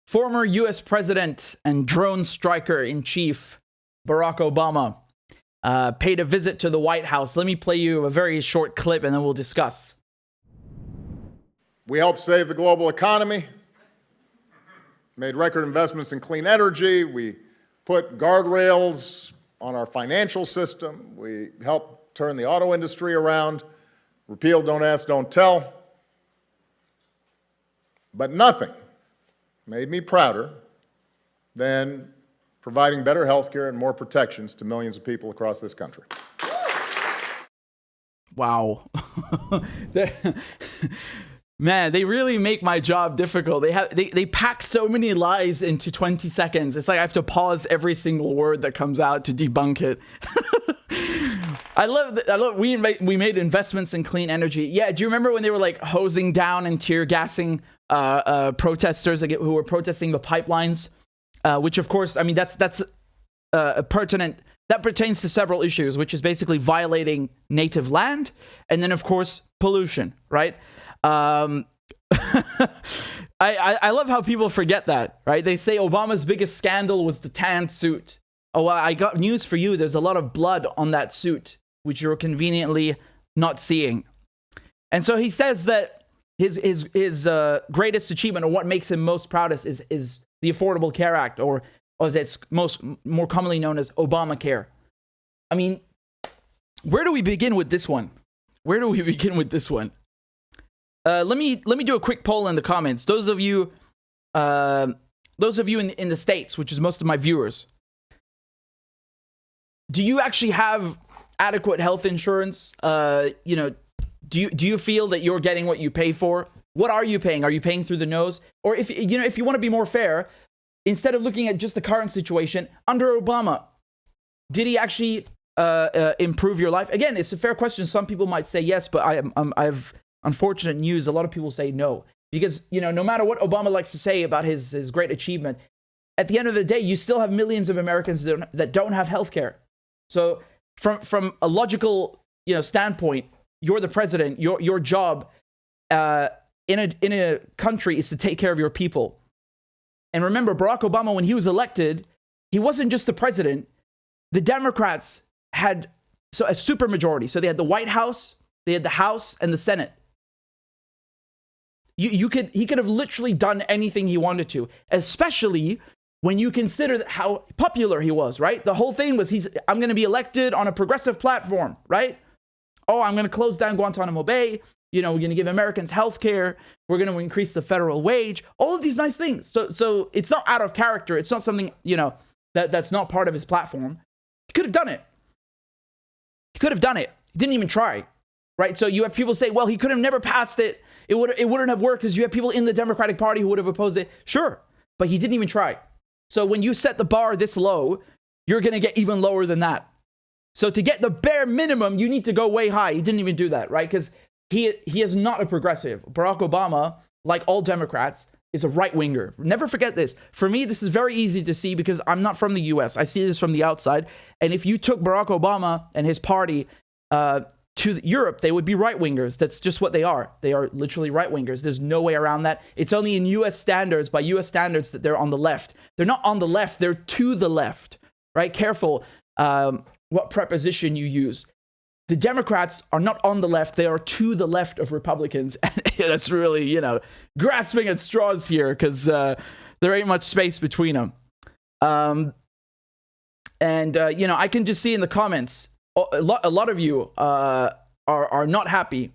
Former US President and drone striker in chief Barack Obama paid a visit to the White House. Let me play you a very short clip and then we'll discuss. We helped save the global economy, made record investments in clean energy. We put guardrails on our financial system. We helped turn the auto industry around, repealed Don't Ask, Don't Tell. But nothing made me prouder than providing better health care and more protections to millions of people across this country. Wow. Man, they really make my job difficult. They pack so many lies into 20 seconds. It's like I have to pause every single word that comes out to debunk it. I love we made investments in clean energy. Yeah, do you remember when they were like hosing down and tear gassing protesters who were protesting the pipelines? Which of course, I mean that's pertinent. That pertains to several issues, which is basically violating native land, and then of course pollution, right? I love how people forget that, right? They say Obama's biggest scandal was the tan suit. Oh, well, I got news for you. There's a lot of blood on that suit, which you're conveniently not seeing. And so he says that his greatest achievement, or what makes him most proudest, is the Affordable Care Act, or as it's more commonly known as Obamacare. I mean, where do we begin with this one? Let me do a quick poll in the comments. Those of you in the States, which is most of my viewers, do you actually have adequate health insurance? Do you feel that you're getting what you pay for? What are you paying? Are you paying through the nose? Or if you want to be more fair, instead of looking at just the current situation under Obama, did he actually improve your life? Again, it's a fair question. Some people might say yes, but I've unfortunate news. A lot of people say no, because no matter what Obama likes to say about his great achievement, at the end of the day, you still have millions of Americans that don't have health care. So from a logical standpoint, you're the president. Your job in a country is to take care of your people. And remember, Barack Obama, when he was elected, he wasn't just the president. The Democrats had a supermajority. So they had the White House, they had the House, and the Senate. He could have literally done anything he wanted to, especially when you consider how popular he was, right? The whole thing was I'm going to be elected on a progressive platform, right? Oh, I'm going to close down Guantanamo Bay. We're going to give Americans health care. We're going to increase the federal wage. All of these nice things. So it's not out of character. It's not something, that's not part of his platform. He could have done it. He didn't even try, right? So you have people say, well, he could have never passed it. It wouldn't have worked because you have people in the Democratic Party who would have opposed it. Sure, but he didn't even try. So when you set the bar this low, you're going to get even lower than that. So to get the bare minimum, you need to go way high. He didn't even do that, right? Because he is not a progressive. Barack Obama, like all Democrats, is a right-winger. Never forget this. For me, this is very easy to see because I'm not from the US. I see this from the outside. And if you took Barack Obama and his party to Europe, they would be right-wingers. That's just what they are. They are literally right-wingers. There's no way around that. It's only in US standards, by US standards, that they're on the left. They're not on the left, they're to the left, right? Careful what preposition you use. The Democrats are not on the left, they are to the left of Republicans. And that's really, grasping at straws here, because there ain't much space between them. I can just see in the comments, a lot of you are not happy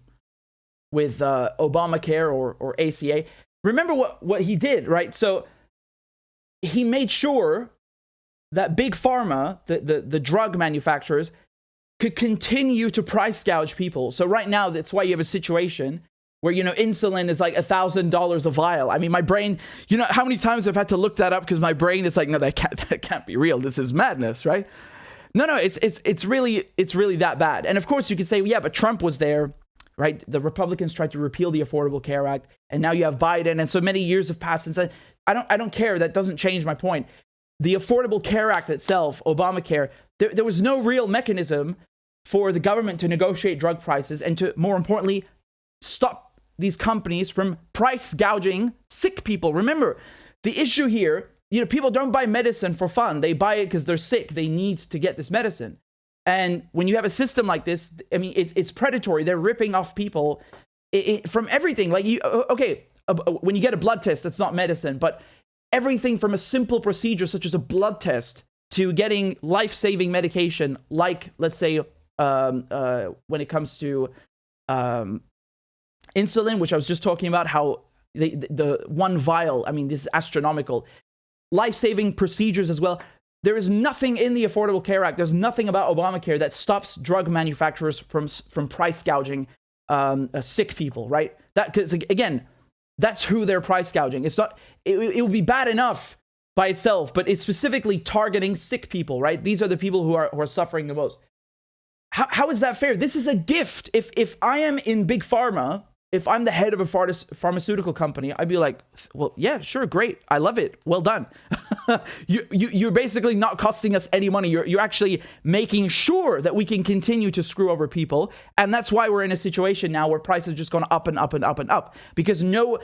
with Obamacare or ACA. Remember what he did, right? So he made sure that Big Pharma, the drug manufacturers, could continue to price gouge people. So right now, that's why you have a situation where, insulin is like $1,000 a vial. I mean, my brain, how many times I've had to look that up because my brain is like, no, that can't be real. This is madness, right? No, it's really that bad. And of course you could say, yeah, but Trump was there, right? The Republicans tried to repeal the Affordable Care Act, and now you have Biden, and so many years have passed since then. I don't care. That doesn't change my point. The Affordable Care Act itself, Obamacare, there was no real mechanism for the government to negotiate drug prices and to, more importantly, stop these companies from price gouging sick people. Remember, the issue here, people don't buy medicine for fun. They buy it because they're sick. They need to get this medicine. And when you have a system like this, I mean, it's predatory. They're ripping off people from everything. Like, when you get a blood test, that's not medicine, but everything from a simple procedure such as a blood test to getting life-saving medication, like, let's say, when it comes to insulin, which I was just talking about, how the one vial, I mean, this is astronomical. Life-saving procedures as well. There is nothing in the Affordable Care Act, there's nothing about Obamacare that stops drug manufacturers from price gouging sick people, right? Because, again, that's who they're price gouging. It's not, it would be bad enough by itself, but it's specifically targeting sick people, right? These are the people who are suffering the most. How is that fair? This is a gift. If I am in Big Pharma, if I'm the head of a pharmaceutical company, I'd be like, well, yeah, sure, great. I love it. Well done. You're basically not costing us any money. You're actually making sure that we can continue to screw over people. And that's why we're in a situation now where prices just gone up and up and up and up. Because no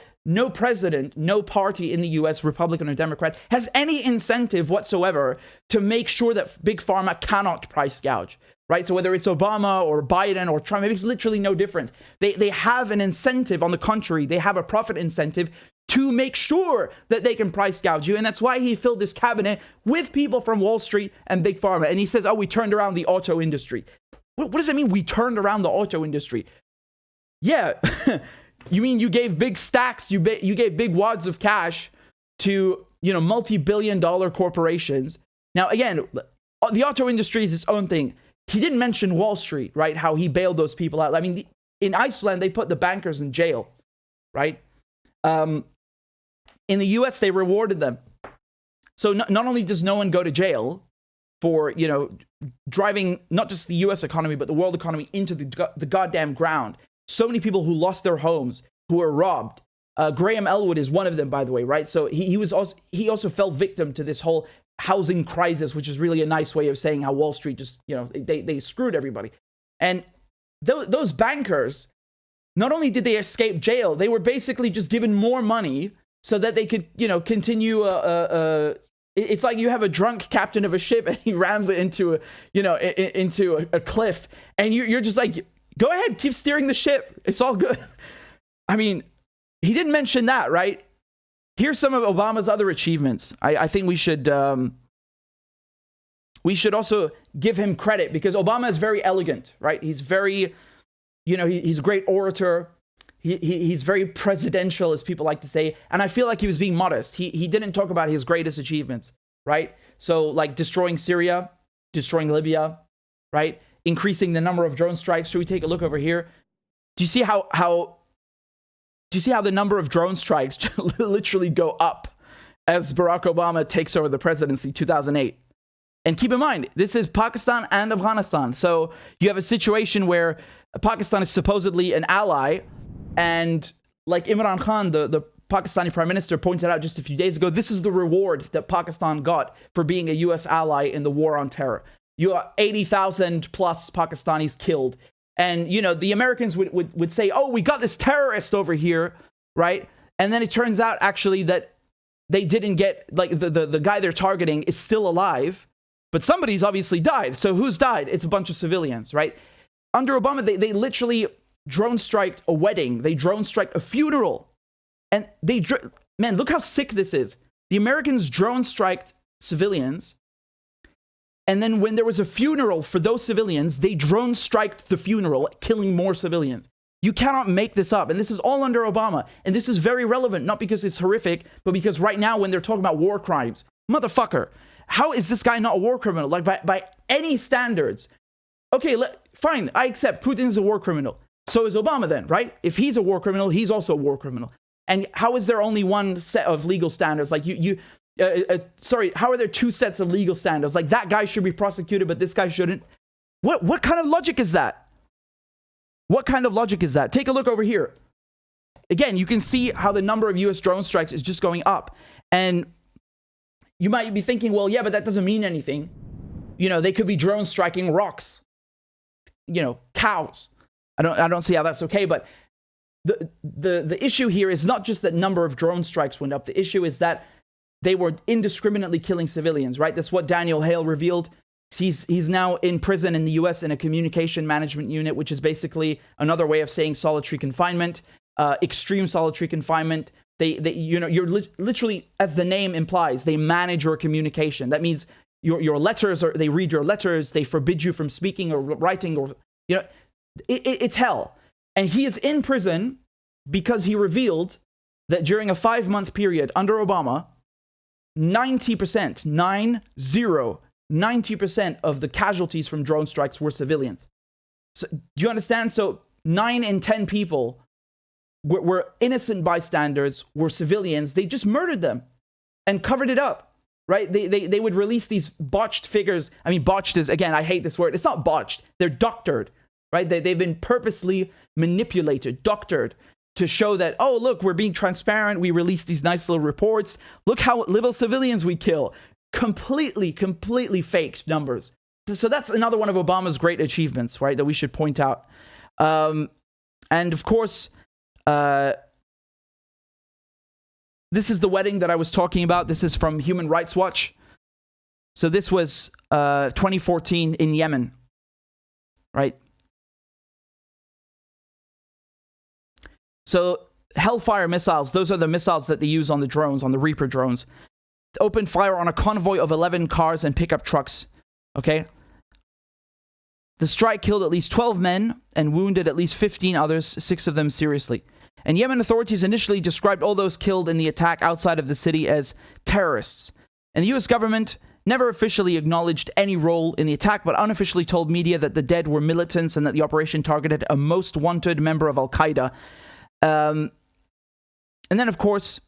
president, no party in the US, Republican or Democrat, has any incentive whatsoever to make sure that Big Pharma cannot price gouge. Right? So whether it's Obama or Biden or Trump, it makes literally no difference. They have an incentive, on the contrary, they have a profit incentive to make sure that they can price gouge you. And that's why he filled this cabinet with people from Wall Street and Big Pharma. And he says, we turned around the auto industry. What does it mean, we turned around the auto industry? Yeah, you mean you gave big stacks, you gave big wads of cash to, multi-billion-dollar corporations. Now, again, the auto industry is its own thing. He didn't mention Wall Street, right? How he bailed those people out. I mean, in Iceland, they put the bankers in jail, right? In the US, they rewarded them. So not only does no one go to jail for, driving not just the US economy, but the world economy into the goddamn ground. So many people who lost their homes, who were robbed. Graham Elwood is one of them, by the way, right? So he also fell victim to this whole housing crisis, which is really a nice way of saying how Wall Street just, they screwed everybody. And those bankers, not only did they escape jail, they were basically just given more money so that they could, continue. It's like you have a drunk captain of a ship and he rams it into a cliff, and you're just like, go ahead, keep steering the ship. It's all good. I mean, he didn't mention that, right? Here's some of Obama's other achievements. I think we should also give him credit, because Obama is very elegant, right? He's very, he's a great orator. He's very presidential, as people like to say. And I feel like he was being modest. He didn't talk about his greatest achievements, right? So, like destroying Syria, destroying Libya, right? Increasing the number of drone strikes. Should we take a look over here? Do you see how the number of drone strikes literally go up as Barack Obama takes over the presidency 2008? And keep in mind, this is Pakistan and Afghanistan. So you have a situation where Pakistan is supposedly an ally. And like Imran Khan, the Pakistani prime minister, pointed out just a few days ago, this is the reward that Pakistan got for being a U.S. ally in the war on terror. You have 80,000 plus Pakistanis killed. And, the Americans would say, oh, we got this terrorist over here, right? And then it turns out, actually, that they didn't get, like, the guy they're targeting is still alive, but somebody's obviously died. So who's died? It's a bunch of civilians, right? Under Obama, they literally drone striked a wedding. They drone striked a funeral. And man, look how sick this is. The Americans drone striked civilians. And then when there was a funeral for those civilians, they drone striked the funeral, killing more civilians. You cannot make this up. And this is all under Obama. And this is very relevant, not because it's horrific, but because right now when they're talking about war crimes, motherfucker, how is this guy not a war criminal? Like by any standards. Okay, fine, I accept Putin's a war criminal. So is Obama then, right? If he's a war criminal, he's also a war criminal. And how is there only one set of legal standards? Like how are there two sets of legal standards? Like that guy should be prosecuted, but this guy shouldn't. What kind of logic is that? What kind of logic is that? Take a look over here. Again, you can see how the number of US drone strikes is just going up. And you might be thinking, well, yeah, but that doesn't mean anything. They could be drone striking rocks, cows. I don't see how that's okay, but the issue here is not just that number of drone strikes went up. The issue is that they were indiscriminately killing civilians, right? That's what Daniel Hale revealed. He's now in prison in the US in a communication management unit, which is basically another way of saying solitary confinement, extreme solitary confinement. You're literally, as the name implies, they manage your communication. That means your letters, or they read your letters, they forbid you from speaking or writing, or, it's hell. And he is in prison because he revealed that during a 5-month period under Obama, 90% of the casualties from drone strikes were civilians. So, do you understand? So 9 in 10 people were innocent bystanders, were civilians. They just murdered them and covered it up, right? They would release these botched figures. I mean, botched is, again, I hate this word. It's not botched. They're doctored, right? They've been purposely manipulated, doctored, to show that, oh, look, we're being transparent. We release these nice little reports. Look how little civilians we kill. Completely faked numbers. So that's another one of Obama's great achievements, right, that we should point out. And of course, this is the wedding that I was talking about. This is from Human Rights Watch. So this was 2014 in Yemen, right? So Hellfire missiles, those are the missiles that they use on the drones, on the Reaper drones. Opened fire on a convoy of 11 cars and pickup trucks, okay? The strike killed at least 12 men and wounded at least 15 others, 6 of them seriously. And Yemen authorities initially described all those killed in the attack outside of the city as terrorists. And the US government never officially acknowledged any role in the attack, but unofficially told media that the dead were militants and that the operation targeted a most wanted member of Al-Qaeda. And then, of course,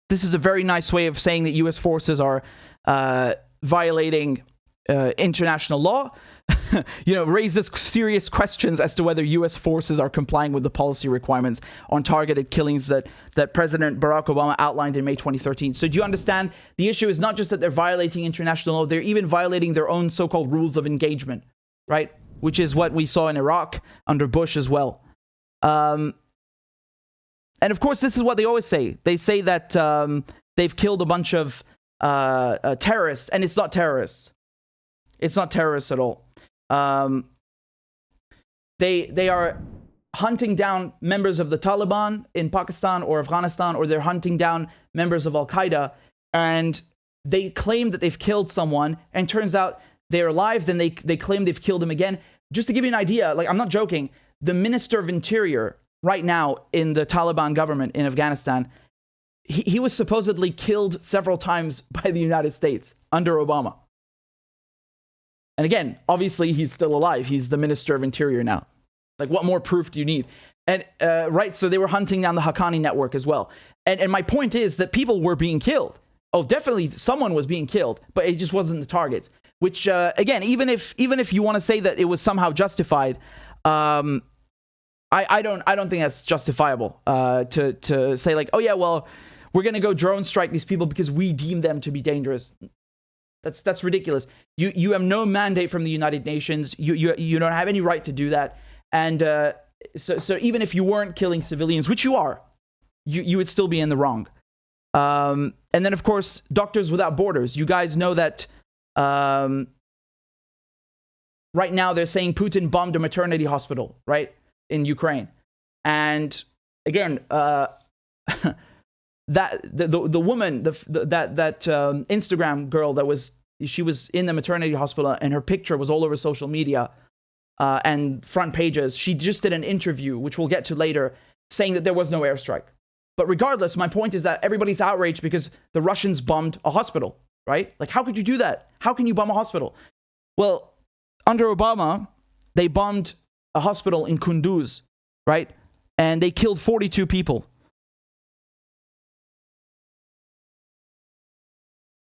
this is a very nice way of saying that U.S. forces are violating international law. Raises serious questions as to whether U.S. forces are complying with the policy requirements on targeted killings that President Barack Obama outlined in May 2013. So do you understand? The issue is not just that they're violating international law, they're even violating their own so-called rules of engagement, right? Which is what we saw in Iraq under Bush as well. And of course, this is what they always say. They say that they've killed a bunch of terrorists, and it's not terrorists. It's not terrorists at all. They are hunting down members of the Taliban in Pakistan or Afghanistan, or they're hunting down members of Al-Qaeda, and they claim that they've killed someone, and turns out they're alive, then they claim they've killed him again. Just to give you an idea, like, I'm not joking, the Minister of Interior right now in the Taliban government in Afghanistan, he was supposedly killed several times by the United States under Obama. And again, obviously, he's still alive. He's the Minister of Interior now. Like, what more proof do you need? And, right, so they were hunting down the Haqqani network as well. And my point is that people were being killed. Oh, definitely someone was being killed, but it just wasn't the targets. Which, again, even if you want to say that it was somehow justified, I don't think that's justifiable to say, like, oh yeah, well, we're gonna go drone strike these people because we deem them to be dangerous. That's ridiculous. You have no mandate from the United Nations. You don't have any right to do that. And so even if you weren't killing civilians, which you are, you would still be in the wrong. And then, of course, Doctors Without Borders. You guys know that right now they're saying Putin bombed a maternity hospital, right, in Ukraine. And again, that the woman, that Instagram girl she was in the maternity hospital, and her picture was all over social media and front pages. She just did an interview, which we'll get to later, saying that there was no airstrike. But regardless, my point is that everybody's outraged because the Russians bombed a hospital, right? Like, how could you do that? How can you bomb a hospital? Well, under Obama, they bombed a hospital in Kunduz, right? And they killed 42 people.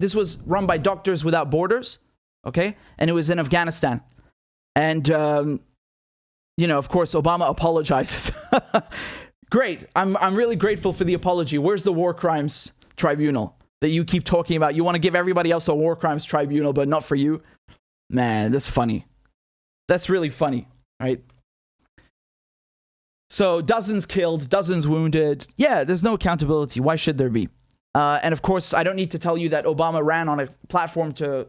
This was run by Doctors Without Borders, okay? And it was in Afghanistan. And, of course, Obama apologizes. Great. I'm really grateful for the apology. Where's the War Crimes Tribunal that you keep talking about? You want to give everybody else a War Crimes Tribunal, but not for you? Man, that's funny. That's really funny, right? So dozens killed, dozens wounded. Yeah, there's no accountability. Why should there be? And of course, I don't need to tell you that Obama ran on a platform to,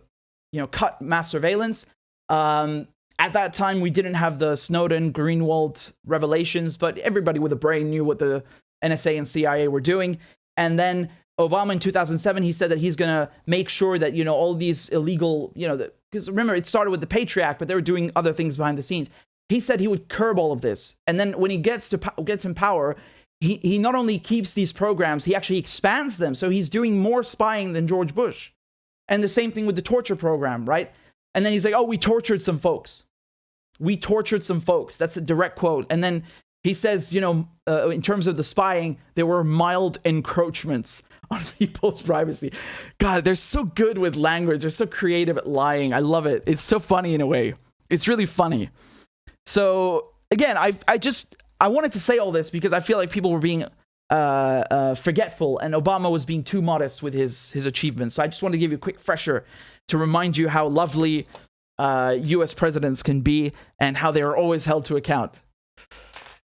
cut mass surveillance. At that time, we didn't have the Snowden, Greenwald revelations, but everybody with a brain knew what the NSA and CIA were doing. And then Obama in 2007, he said that he's going to make sure that, all these illegal, because remember, it started with the Patriot Act, but they were doing other things behind the scenes. He said he would curb all of this. And then when he gets in power, he not only keeps these programs, he actually expands them. So he's doing more spying than George Bush. And the same thing with the torture program, right? And then he's like, oh, we tortured some folks. We tortured some folks. That's a direct quote. And then he says, in terms of the spying, there were mild encroachments on people's privacy. God, they're so good with language. They're so creative at lying. I love it. It's so funny in a way. It's really funny. So again, I wanted to say all this because I feel like people were being forgetful and Obama was being too modest with his achievements. So I just wanted to give you a quick fresher to remind you how lovely US presidents can be and how they are always held to account.